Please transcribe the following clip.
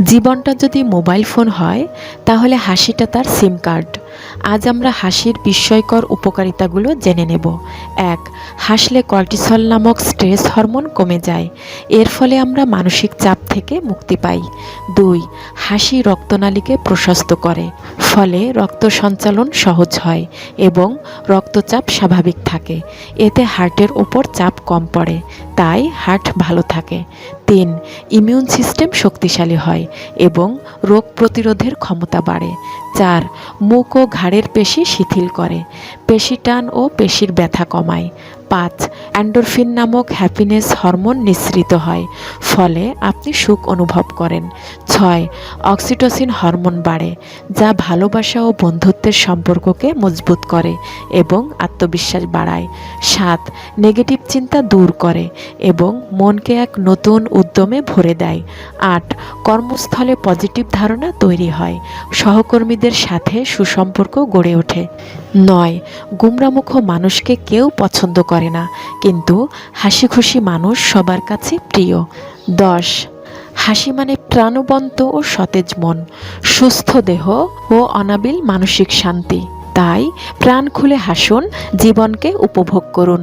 জীবনটা যদি mobile phone হয় তাহলে হাসিটা তার সিম কার্ড। আজ আমরা হাসির বিস্ময়কর উপকারিতাগুলো জেনে নেব। ১. হাসলে কর্টিসল নামক স্ট্রেস হরমোন কমে যায়। এর ফলে আমরা মানসিক চাপ থেকে মুক্তি পাই। ২. হাসি রক্তনালীকে প্রশস্ত করে, ফলে রক্ত সঞ্চালন সহজ হয় এবং রক্তচাপ স্বাভাবিক থাকে। এতে হার্টের ওপর চাপ কম পড়ে, তাই হার্ট ভালো থাকে। ৩. ইমিউন সিস্টেম শক্তিশালী হয় এবং রোগ প্রতিরোধের ক্ষমতা বাড়ে। ৪. মুখ ও ঘাড়ের পেশি শিথিল করে, পেশি টান ও পেশির ব্যথা কমায়। ৫. এন্ডোরফিন নামক হ্যাপিনেস হরমোন নিঃসৃত হয়, ফলে আপনি সুখ অনুভব করেন। ৬. অক্সিটোসিন হরমোন বাড়ে, যা ভালোবাসা ও বন্ধুত্বের সম্পর্ককে মজবুত করে এবং আত্মবিশ্বাস বাড়ায়। ৭. নেগেটিভ চিন্তা দূর করে এবং মনকে এক নতুন উদ্যমে ভরে দেয়। ৮. কর্মস্থলে পজিটিভ ধারণা তৈরি হয়, সহকর্মীদের সাথে সুসম্পর্ক গড়ে ওঠে। ৯. গুমরামুখ মানুষকে কেউ পছন্দ করে না, কিন্তু হাসিখুশি মানুষ সবার কাছে প্রিয়। ১০. হাসি মানে প্রাণবন্ত ও সতেজ মন, সুস্থ দেহ ও অনাবিল মানসিক শান্তি। তাই প্রাণ খুলে হাসুন, জীবনকে উপভোগ করুন।